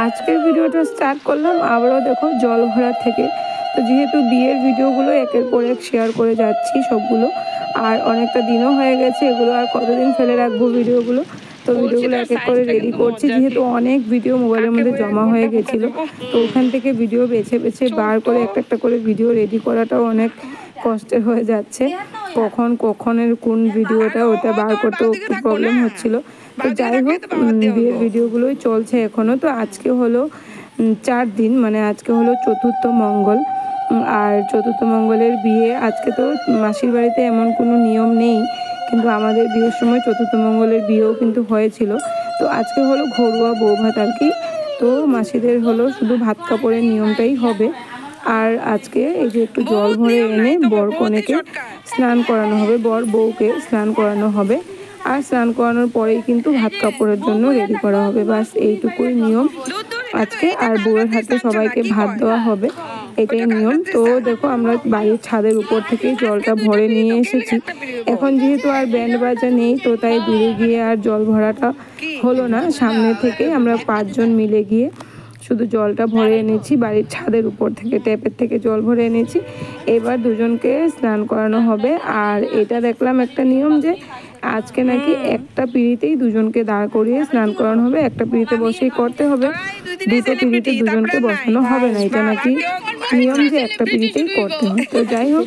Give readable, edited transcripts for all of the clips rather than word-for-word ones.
আজকের ভিডিওটা স্টার্ট করলাম আবারও দেখো জল ভরা থেকে। তো যেহেতু বিয়ের ভিডিওগুলো একের পর এক শেয়ার করে যাচ্ছি সবগুলো, আর অনেকটা দিনও হয়ে গেছে, এগুলো আর কতদিন ফেলে রাখবো ভিডিওগুলো। তো ভিডিওগুলো এক এক করে রেডি করছি, যেহেতু অনেক ভিডিও মোবাইলের মধ্যে জমা হয়ে গেছিলো। তো ওখান থেকে ভিডিও বেছে বেছে বার করে একটা একটা করে ভিডিও রেডি করাটাও অনেক কষ্টের হয়ে যাচ্ছে। কখনের কোন ভিডিওটা ওটা বার করতেও একটু প্রবলেম হচ্ছিলো। তো যাই হোক, বিয়ের ভিডিওগুলোই চলছে এখনও। তো আজকে হলো 4 দিন, মানে আজকে হলো চতুর্থ মঙ্গল। আর চতুর্থ মঙ্গলের বিয়ে আজকে। তো মাসির বাড়িতে এমন কোনো নিয়ম নেই, কিন্তু আমাদের বিয়ের সময় চতুর্থ মঙ্গলের বিয়েও কিন্তু হয়েছিল। তো আজকে হলো ঘরোয়া বৌভাত আর কি। তো মাসিদের হলো শুধু ভাত কাপড়ের নিয়মটাই হবে। আর আজকে এই যে একটু জল ভরে এনে বর কনেকে স্নান করানো হবে, বর বউকে স্নান করানো হবে। আর স্নান করানোর পরেই কিন্তু ভাত কাপড়ের জন্য রেডি করা হবে। বাস এইটুকুই নিয়ম আজকে। আর বউয়ের হাতে সবাইকে ভাত দেওয়া হবে, এটাই নিয়ম। তো দেখো, আমরা বাড়ির ছাদের উপর থেকেই জলটা ভরে নিয়ে এসেছি। এখন যেহেতু আর ব্যান্ড বাজা নেই, তো তাই দূরে গিয়ে আর জল ভরাটা হলো না। সামনে থেকে আমরা 5 জন মিলে গিয়ে শুধু জলটা ভরে এনেছি বাড়ির ছাদের উপর থেকে, ট্যাপের থেকে জল ভরে এনেছি। এবার দুজনকে স্নান করানো হবে। আর এটা দেখলাম একটা নিয়ম যে আজকে নাকি একটা পিঁড়িতেই দুজনকে দাঁড় করিয়ে স্নান করানো হবে, একটা পিঁড়িতে বসেই করতে হবে, দুটো পিঁড়িতে দুজনকে বসানো হবে না। এটা নাকি নিয়ম যে একটা পিঁড়িতেই করতে হবে। তো যাই হোক,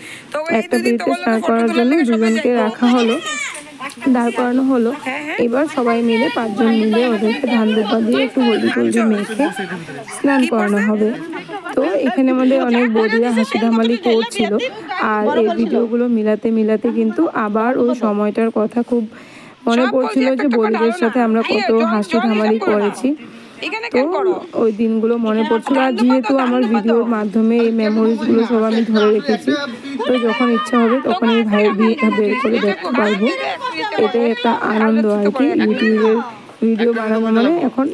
একটা পিঁড়িতে স্নান করার জন্য দুজনকে রাখা হলো, দাঁড় করানো হলো। এবার সবাই মিলে 5 জন মিলে ওদেরকে ধান দুব্বা দিয়ে একটু হলদি টলদি মেখে স্নান করানো হবে। তো এখানে আমাদের অনেক বৌদিরা হাসি ধামালি করছিল। আর এই ভিডিওগুলো মিলাতে কিন্তু আবার ওই সময়টার কথা খুব মনে পড়ছিল, যে বৌদিদের সাথে আমরা কত হাসি ধামালি করেছি। তো ওই দিনগুলো মনে পড়ছিল। আর যেহেতু আমার ভিডিওর মাধ্যমে এই মেমোরিজগুলো সব আমি ধরে রেখেছি, তো যখন ইচ্ছা হবে তখন এই ভাইয়ের বিয়েটা বের করে দেখতে পারবো। এটাই একটা আনন্দ আর কি। ইউটিউবের ভিডিও বানাবো মানে এখন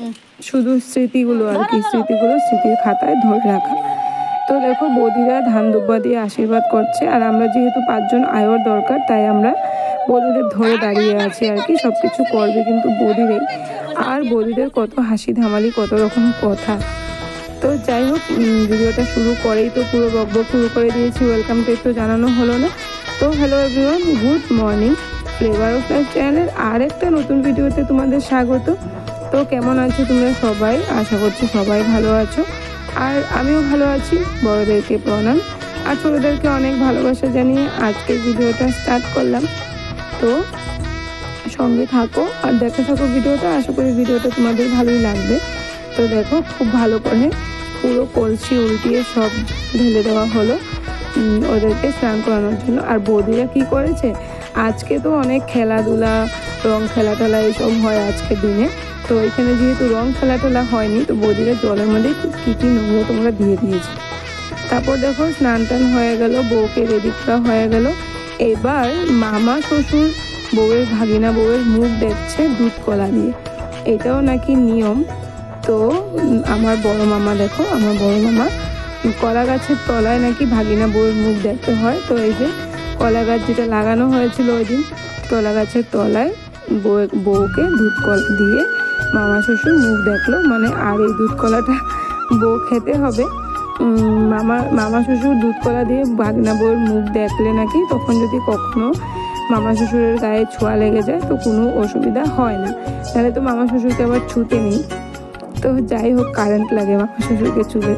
শুধু স্মৃতিগুলো আর কি, স্মৃতির খাতায় ধরে রাখা। তো দেখো, বৌদিরা ধান দুব্বা দিয়ে আশীর্বাদ করছে। আর আমরা যেহেতু 5 জন আয়োর দরকার, তাই আমরা বৌদিদের ধরে দাঁড়িয়ে আছি আর কি। সব কিছু করবে কিন্তু বৌদিরাই। আর বৌদিদের কত হাসি ধামালি, কত রকম কথা। তো যাই হোক, ভিডিওটা শুরু করেই তো পুরো বকবক শুরু করে দিয়েছি, ওয়েলকামটা একটু জানানো হলো না। তো hello everyone, good morning. Flavour of life চ্যানেলের আর একটা নতুন ভিডিওতে তোমাদের স্বাগত। তো কেমন আছো তোমরা সবাই? আশা করছি সবাই ভালো আছো। আর আমিও ভালো আছি। বড়োদেরকে প্রণাম আর ছোটোদেরকে অনেক ভালোবাসা জানিয়ে আজকের ভিডিওটা স্টার্ট করলাম। তো সঙ্গে থাকো আর দেখে থাকো ভিডিওটা। আশা করি ভিডিওটা তোমাদের ভালোই লাগবে। তো দেখো, খুব ভালো করে পুরো কলসি উল্টিয়ে সব ঢেলে দেওয়া হলো ওদেরকে স্নান করানোর জন্য। আর বৌদিরা কি করেছে, আজকে তো অনেক খেলাধুলা, রং খেলা টেলা এইসব হয় আজকের দিনে। তো এখানে যেহেতু রং খেলা টেলা হয়নি, তো বৌদিরা জলের মধ্যে কী নোংরা তোমরা দিয়ে দিয়েছে। তারপর দেখো, স্নান টান হয়ে গেল, বউকে রেডি করা হয়ে গেল। এবার মামা শ্বশুর বউয়ের ভাগিনা বউয়ের মুখ দেখছে দুধ কলা দিয়ে, এটাও নাকি নিয়ম। তো আমার বড় মামা, দেখো আমার বড় মামা, কলা গাছের তলায় নাকি ভাগিনা বউয়ের মুখ দেখতে হয়। তো এই যে কলা গাছ যেটা লাগানো হয়েছিল ওই দিন, কলা গাছের তলায় বউকে দুধ কলা দিয়ে মামা শ্বশুর মুখ দেখলো, মানে আর এই দুধ কলাটা বউ খেতে হবে। মামা শ্বশুর দুধ কলা দিয়ে ভাগিনা বউয়ের মুখ দেখলে নাকি তখন যদি কখনো মামা শ্বশুরের গায়ে ছোঁয়া লেগে যায় তো কোনো অসুবিধা হয় না, তাহলে তো মামা শ্বশুরকে আবার ছুতে নেই। তো যাই হোক, কারেন্ট লাগে মামা শ্বশুরকে ছুঁলে।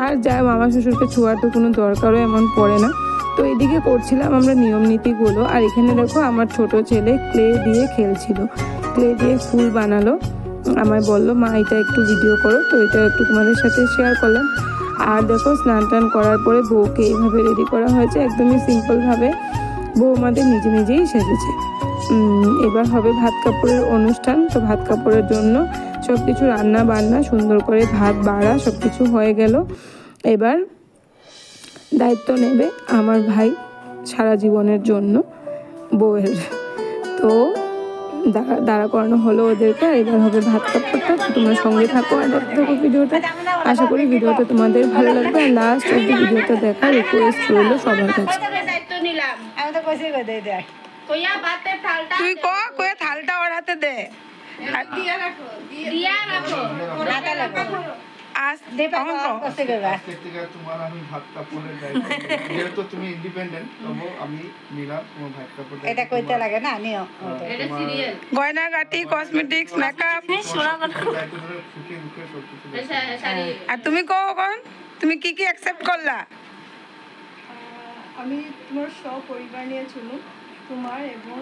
আর যাই মামা শ্বশুরকে ছোঁয়ার তো কোনো দরকারও এমন পড়ে না। তো এদিকে করছিলাম আমরা নিয়ম নীতিগুলো। আর এখানে দেখো, আমার ছোট ছেলে ক্লে দিয়ে খেলছিল, ক্লে দিয়ে ফুল বানালো। আমায় বললো, মা এটা একটু ভিডিও করো, তো এটা একটু তোমাদের সাথে শেয়ার করলাম। আর দেখো, স্নান টান করার পরে বউকে এইভাবে রেডি করা হয়েছে, একদমই সিম্পলভাবে। বউ আমাদের নিজেই সেজেছে। এবার হবে ভাত কাপড়ের অনুষ্ঠান। তো ভাত কাপড়ের জন্য সব কিছু রান্না বান্না সুন্দর করে ভাত বাড়া সব কিছু হয়ে গেল। এবার দায়িত্ব নেবে আমার ভাই সারা জীবনের জন্য বউয়ের। তো দাঁড়া করানো হলো ওদেরকে। এবার হবে ভাত কাপড়টা। তোমরা সঙ্গে থাকো আর দেখতে থাকো ভিডিওটা। আশা করি ভিডিওটা তোমাদের ভালো লাগবে। আর লাস্ট অব্দি ভিডিওটা দেখার রিকোয়েস্ট রইল সবার কাছে। তুই কয়ে থালটা ওর হাতে দে। গয়নাগাটি, কসমেটিক্স, মেকআপ। আর তুমি কখন তুমি কি কি অ্যাকসেপ্ট করলা? আমি তোমার সপরিবার নিয়ে চলুন, তোমার এবং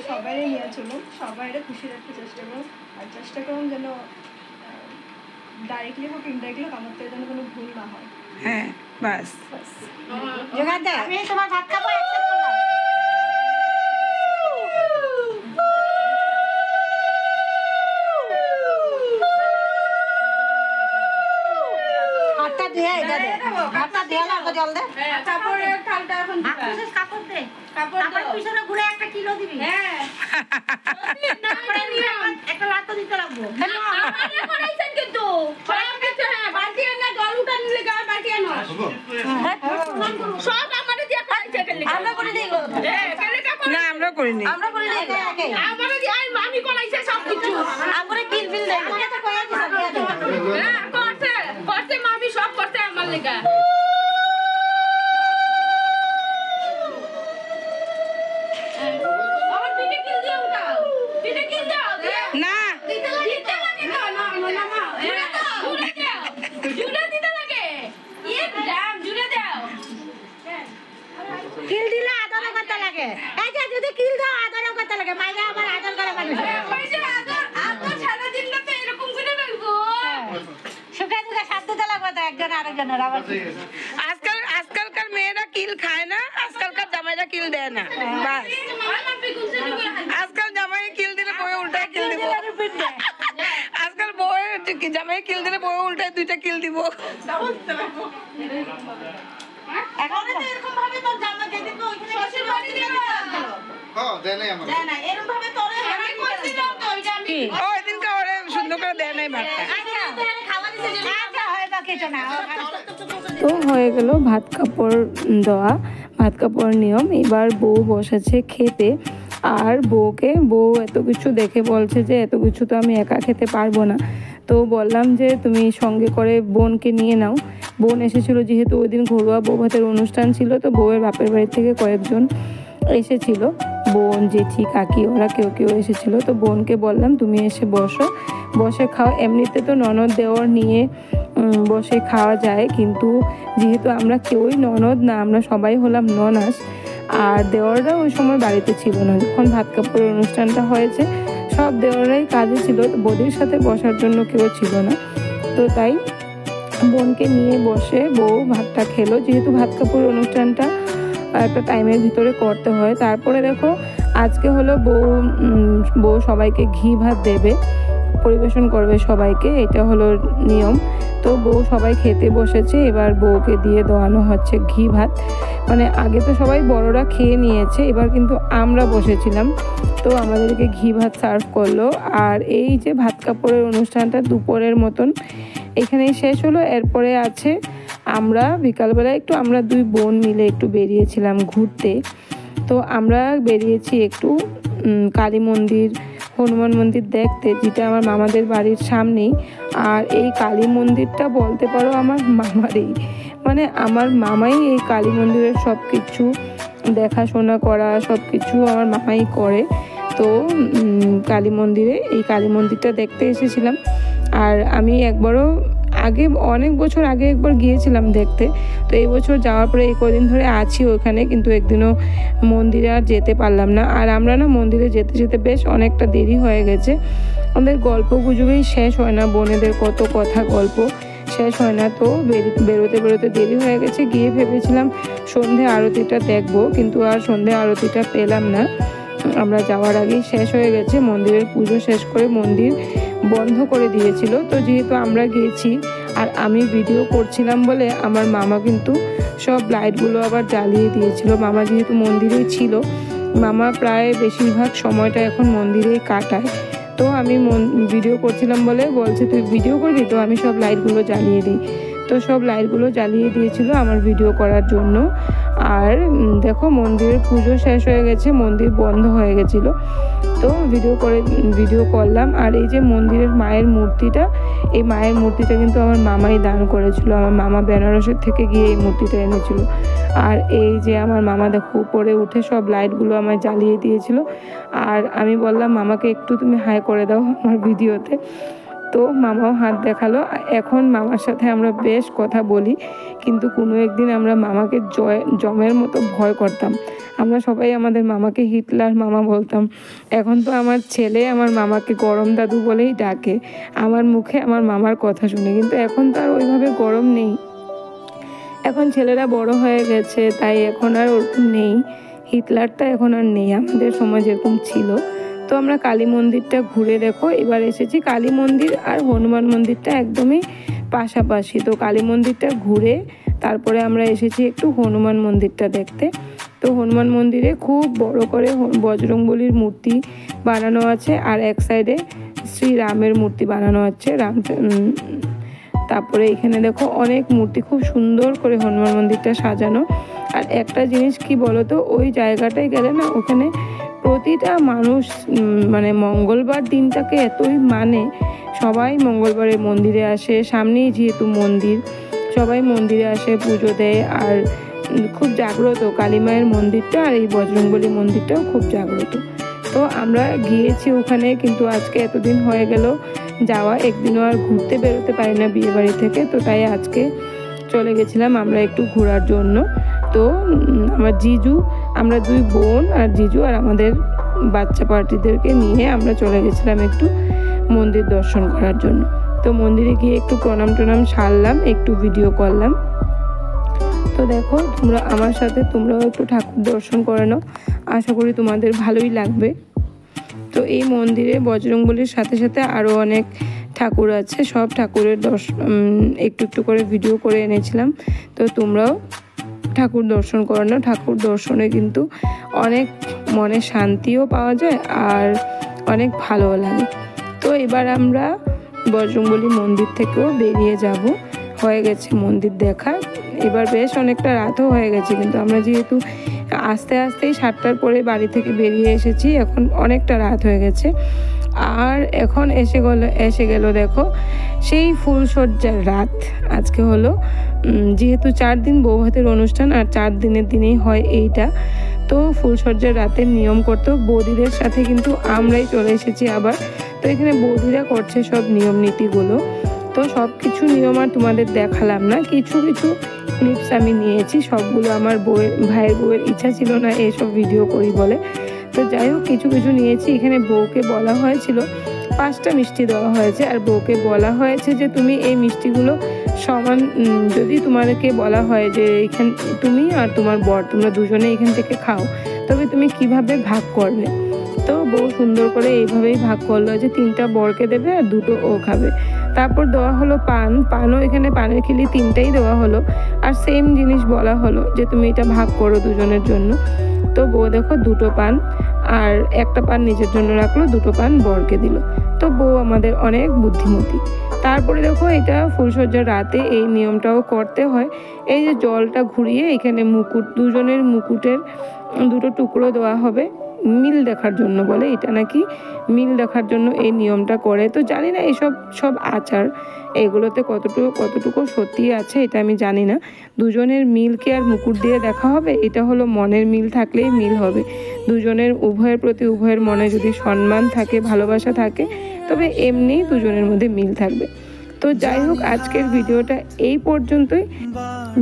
সবাই নিয়ে চলুন, সবাই খুশি রাখতে চেষ্টা করুন। আর চেষ্টা করুন যেন ডাইরেক্টলি হোক ইনডাইরেক্টলি হোক আমার তো যেন কোনো ভুল না হয়। হ্যাঁ বাস। আমি তোমার ভাত খাবো। আমরা করিনি। আজকালকার মেয়েরা কিল খায় না, আজকালকার জামাইরা কিল দেয় না। বাস, আজকাল জামাই কিল দিলে বউ উল্টায় কিল দিব। আজকাল বউয়ের জামাই কিল দিলে বউ উল্টায় দুইটা কিল দিব। সুন্দর করে দেয় নাই ভাতটা। তো হয়ে গেল ভাত কাপড় দেওয়া, ভাত কাপড় নিয়ম। এবার বউ বসেছে খেতে, আর বউ এত কিছু দেখে বলছে যে এত কিছু তো আমি একা খেতে পারবো না। তো বললাম যে তুমি সঙ্গে করে বোনকে নিয়ে নাও। বোন এসেছিল, যেহেতু ওই দিন ঘরোয়া বউ ভাতের অনুষ্ঠান ছিল, তো বউয়ের বাপের বাড়ি থেকে কয়েকজন এসেছিল, বোন, জেঠি, কাকি, ওরা কেউ এসেছিল। তো বোনকে বললাম তুমি এসে বসে খাও। এমনিতে তো ননদ দেওর নিয়ে বসে খাওয়া যায়, কিন্তু যেহেতু আমরা কেউই ননদ না, আমরা সবাই হলাম ননাস, আর দেওররা ওই সময় বাড়িতে ছিল না। যখন ভাত কাপড়ের অনুষ্ঠানটা হয়েছে সব দেওররাই কাজে ছিল, বৌদির সাথে বসার জন্য কেউ ছিল না। তো তাই বোনকে নিয়ে বসে বউ ভাতটা খেলো, যেহেতু ভাত কাপড়ের অনুষ্ঠানটা একটা টাইমের ভিতরে করতে হয়। তারপরে দেখো আজকে হলো বউ সবাইকে ঘি ভাত দেবে, পরিবেশন করবে সবাইকে, এটা হলো নিয়ম। তো বউ সবাই খেতে বসেছে, এবার বউকে দিয়ে দেওয়ানো হচ্ছে ঘি ভাত। মানে আগে তো সবাই বড়রা খেয়ে নিয়েছে, এবার কিন্তু আমরা বসেছিলাম, তো আমাদেরকে ঘি ভাত সার্ভ করলো। আর এই যে ভাত কাপড়ের অনুষ্ঠানটা দুপুরের মতন এখানেই শেষ হলো। এরপরে আছে আমরা বিকালবেলা আমরা দুই বোন মিলে একটু বেরিয়েছিলাম ঘুরতে। তো আমরা বেরিয়েছি একটু কালী মন্দির, হনুমান মন্দির দেখতে, যেটা আমার মামাদের বাড়ির সামনেই। আর এই কালী মন্দিরটা বলতে পারো আমার মামারই, মানে আমার মামাই এই কালী মন্দিরের সব কিছু দেখাশোনা করা, সব কিছু আমার মামাই করে। তো কালী মন্দিরটা দেখতে এসেছিলাম। আর আমি অনেক বছর আগে একবার গিয়েছিলাম দেখতে। তো এই বছর যাওয়ার পরে এই কদিন ধরে আছি ওখানে, কিন্তু একদিনও মন্দিরে আর যেতে পারলাম না। আর আমরা না মন্দিরে যেতে যেতে বেশ অনেকটা দেরি হয়ে গেছে, আমাদের গল্প গুজবেই শেষ হয় না, বোনেদের কত কথা গল্প শেষ হয় না। তো বেরোতে দেরি হয়ে গেছে। গিয়ে ভেবেছিলাম সন্ধে আরতিটা দেখবো, কিন্তু আর সন্ধে আরতিটা পেলাম না, আমরা যাওয়ার আগেই শেষ হয়ে গেছে। মন্দিরের পুজো শেষ করে মন্দির বন্ধ করে দিয়েছিল। তো যেহেতু আমরা গিয়েছি আর আমি ভিডিও করছিলাম বলে আমার মামা কিন্তু সব লাইটগুলো আবার জ্বালিয়ে দিয়েছিল। মামা যেহেতু মন্দিরেই ছিল, মামা প্রায় বেশিরভাগ সময়টা এখন মন্দিরেই কাটায়। তো আমি ভিডিও করছিলাম বলে বলছে তুই ভিডিও করবি, তো আমি সব লাইটগুলো জ্বালিয়ে দিই। তো সব লাইটগুলো জ্বালিয়ে দিয়েছিল আমার ভিডিও করার জন্য। আর দেখো মন্দিরের পুজো শেষ হয়ে গেছে, মন্দির বন্ধ হয়ে গেছিলো, তো ভিডিও করলাম। আর এই যে মন্দিরের মায়ের মূর্তিটা, এই মায়ের মূর্তিটা কিন্তু আমার মামাই দান করেছিল। আমার মামা বেনারসের থেকে গিয়ে এই মূর্তিটা এনেছিল। আর এই যে আমার মামা দেখো উপরে উঠে সব লাইটগুলো আমায় জ্বালিয়ে দিয়েছিল। আর আমি বললাম মামাকে একটু তুমি হাই করে দাও আমার ভিডিওতে, তো মামাও হাত দেখালো। এখন মামার সাথে আমরা বেশ কথা বলি, কিন্তু কোনো একদিন আমরা মামাকে জমের মতো ভয় করতাম। আমরা সবাই আমাদের মামাকে হিটলার মামা বলতাম। এখন তো আমার ছেলে আমার মামাকে গরম দাদু বলেই ডাকে আমার মুখে আমার মামার কথা শুনে, কিন্তু এখন তো আর ওইভাবে গরম নেই, এখন ছেলেরা বড় হয়ে গেছে, তাই এখন আর ওরকম নেই, হিটলারটা এখন আর নেই, আমাদের সময় যেরকম ছিল। তো আমরা কালী মন্দিরটা ঘুরে দেখো এবার এসেছি, কালী মন্দির আর হনুমান মন্দিরটা একদমই পাশাপাশি। তো কালী মন্দিরটা ঘুরে তারপরে আমরা এসেছি একটু হনুমান মন্দিরটা দেখতে। তো হনুমান মন্দিরে খুব বড় করে বজরংবলীর মূর্তি বানানো আছে, আর এক সাইডে শ্রীরামের মূর্তি বানানো আছে তারপরে এখানে দেখো অনেক মূর্তি, খুব সুন্দর করে হনুমান মন্দিরটা সাজানো। আর একটা জিনিস কি বলো তো, ওই জায়গাটায় গেলে না ওখানে প্রতিটা মানুষ মানে মঙ্গলবার দিনটাকে এতই মানে, সবাই মঙ্গলবারে মন্দিরে আসে, সামনেই যেহেতু মন্দির, সবাই মন্দিরে আসে পুজো দেয়। আর খুব জাগ্রত কালী মায়ের মন্দিরটা, আর এই বজরংবলী মন্দিরটাও খুব জাগ্রত। তো আমরা গিয়েছি ওখানে, কিন্তু আজকে এতদিন হয়ে গেল যাওয়া, একদিনও আর ঘুরতে বেরোতে পারি না বিয়ে বাড়ি থেকে, তো তাই আজকে চলে গেছিলাম আমরা একটু ঘোরার জন্য। তো আমার জিজু, আমরা দুই বোন আর জিজু আর আমাদের বাচ্চা পার্টিদেরকে নিয়ে আমরা চলে গেছিলাম একটু মন্দির দর্শন করার জন্য। তো মন্দিরে গিয়ে একটু প্রণাম টনাম সারলাম, একটু ভিডিও করলাম। তো দেখো তোমরা আমার সাথে তোমরাও একটু ঠাকুর দর্শন করে নাও, আশা করি তোমাদের ভালোই লাগবে। তো এই মন্দিরে বজরংবলীর সাথে সাথে আরও অনেক ঠাকুর আছে, সব ঠাকুরের একটু একটু করে ভিডিও করে এনেছিলাম। তো তোমরাও ঠাকুর দর্শন করে নাও, ঠাকুর দর্শনে কিন্তু অনেক মনে শান্তিও পাওয়া যায় আর অনেক ভালোও লাগে। তো এবার আমরা বজরংবলী মন্দির থেকেও বেরিয়ে যাব, হয়ে গেছে মন্দির দেখা, এবার বেশ অনেকটা রাতও হয়ে গেছে, কিন্তু আমরা যেহেতু আস্তে আস্তেই 7টার পরে বাড়ি থেকে বেরিয়ে এসেছি, এখন অনেকটা রাত হয়ে গেছে। আর এখন এসে গেল দেখো সেই ফুলসজ্জার রাত। আজকে হলো যেহেতু 4 দিন বৌভাতের অনুষ্ঠান, আর 4 দিনের দিনেই হয় এইটা, তো ফুলসজ্জার রাতের নিয়ম করতে বৌদিদের সাথে কিন্তু আমরাই চলে এসেছি আবার। তো এখানে বৌদিরা করছে সব নিয়ম নীতিগুলো, তো সব কিছু নিয়ম আর তোমাদের দেখালাম না, কিছু কিছু ক্লিপস আমি নিয়েছি, সবগুলো আমার ভাইয়ের বউয়ের ইচ্ছা ছিল না এইসব ভিডিও করি বলে। তো যাই হোক কিছু কিছু নিয়েছি। এখানে বউকে বলা হয়েছিল 5টা মিষ্টি দেওয়া হয়েছে, আর বউকে বলা হয়েছে যে তুমি এই মিষ্টিগুলো সমান, যদি তোমাদেরকে বলা হয় যে এখান তুমি আর তোমার বর তোমরা দুজনে এখান থেকে খাও, তবে তুমি কিভাবে ভাগ করবে। তো বউ সুন্দর করে এইভাবেই ভাগ করলো যে 3টা বরকে দেবে আর 2টো ও খাবে। তারপর দেওয়া হলো পানও এখানে পানের খিলি 3টাই দেওয়া হলো, আর সেম জিনিস বলা হলো যে তুমি এটা ভাগ করো দুজনের জন্য। তো বউ দেখো 2টো পান আর একটা পান নিজের জন্য রাখলো, 2টো পান বরকে দিল। তো বউ আমাদের অনেক বুদ্ধিমতী। তারপরে দেখো এটা ফুলসজ্জার রাতে এই নিয়মটাও করতে হয়। এই যে জলটা ঘুরিয়ে এখানে দুজনের মুকুটের 2টো টুকরো দেওয়া হবে, মিল দেখার জন্য বলে, এটা নাকি মিল দেখার জন্য এই নিয়মটা করে। তো জানি না এইসব সব আচার এগুলোতে কতটুকু সত্যি আছে এটা আমি জানি না। দুজনের মিলকে আর মুকুট দিয়ে দেখা হবে, এটা হলো মনের মিল থাকলেই মিল হবে। দুজনের উভয়ের প্রতি উভয়ের মনে যদি সম্মান থাকে, ভালোবাসা থাকে, তবে এমনি দুজনের মধ্যে মিল থাকবে। তো যাই হোক আজকের ভিডিওটা এই পর্যন্তই।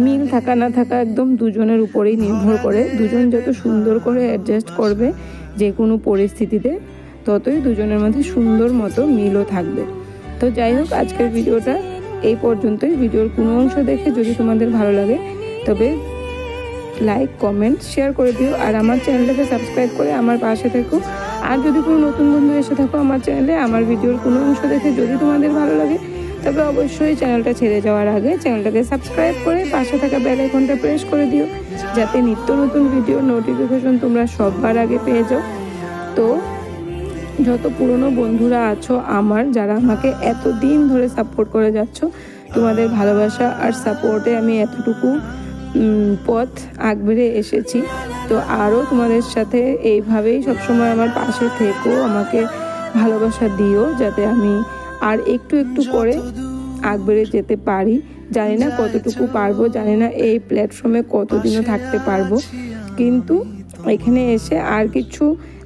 মিল থাকা না থাকা একদম দুজনের উপরেই নির্ভর করে, দুজন যত সুন্দর করে অ্যাডজাস্ট করবে যে কোনো পরিস্থিতিতে, ততই দুজনের মধ্যে সুন্দর মতো মিলও থাকবে। তো যাই হোক আজকের ভিডিওটা এই পর্যন্তই। ভিডিওর কোনো অংশ দেখে যদি তোমাদের ভালো লাগে তবে লাইক কমেন্ট শেয়ার করে দিও, আর আমার চ্যানেলটাকে সাবস্ক্রাইব করে আমার পাশে থেকো। আর যদি কোনো নতুন বন্ধু এসে থাকো আমার চ্যানেলে, আমার ভিডিওর কোনো অংশ দেখে যদি তোমাদের ভালো লাগে তবে অবশ্যই চ্যানেলটা ছেড়ে যাওয়ার আগে চ্যানেলটাকে সাবস্ক্রাইব করে পাশে থাকা বেল আইকনটা প্রেস করে দিও, যাতে নিত্য নতুন ভিডিওর নোটিফিকেশন তোমরা সবার আগে পেয়ে যাও। তো যত পুরনো বন্ধুরা আছো আমার, যারা আমাকে এতদিন ধরে সাপোর্ট করে যাচ্ছ, তোমাদের ভালোবাসা আর সাপোর্টে আমি এতটুকু পথ আগ বেড়ে এসেছি। তো আরও তোমাদের সাথে এইভাবেই সবসময় আমার পাশে থেকো, আমাকে ভালোবাসা দিও, যাতে আমি আর একটু একটু করে আগ বেড়ে যেতে পারি। জানি না কতটুকু পারবো, জানি না এই প্ল্যাটফর্মে কতদিনও থাকতে পারবো, কিন্তু এখানে এসে আর কিছু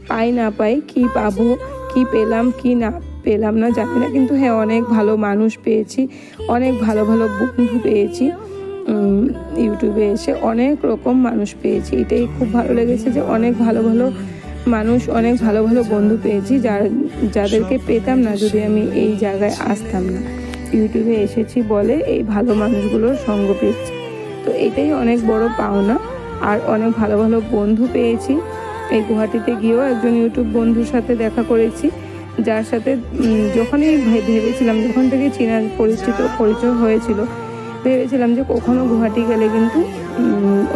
পাই না পাই, কি পাবো, কি পেলাম কি না পেলাম না জানি না, কিন্তু হ্যাঁ অনেক ভালো মানুষ পেয়েছি, অনেক ভালো ভালো বন্ধু পেয়েছি। ইউটিউবে এসে অনেক রকম মানুষ পেয়েছি, এটাই খুব ভালো লেগেছে যে অনেক ভালো ভালো মানুষ, অনেক ভালো ভালো বন্ধু পেয়েছি, যাদেরকে পেতাম না যদি আমি এই জায়গায় আসতাম না। ইউটিউবে এসেছি বলে এই ভালো মানুষগুলোর সঙ্গ পেয়েছি, তো এটাই অনেক বড় পাওনা। আর অনেক ভালো ভালো বন্ধু পেয়েছি। এই গুয়াহাটিতে গিয়েও একজন ইউটিউব বন্ধুর সাথে দেখা করেছি, যার সাথে যখনই ভেবেছিলাম, যখন থেকে চেনা পরিচয় হয়েছিল, ভেবেছিলাম যে কখনো গুয়াহাটি গেলে কিন্তু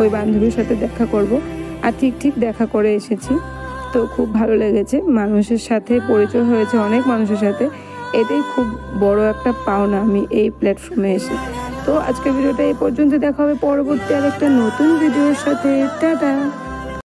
ওই বান্ধবীর সাথে দেখা করব, আর ঠিক দেখা করে এসেছি। তো খুব ভালো লেগেছে, মানুষের সাথে পরিচয় হয়েছে, অনেক মানুষের সাথে, এটাই খুব বড় একটা পাওনা আমি এই প্ল্যাটফর্মে এসে। তো আজকের ভিডিওটা এই পর্যন্ত, দেখা হবে পরবর্তী আর একটা নতুন ভিডিওর সাথে। টাটা।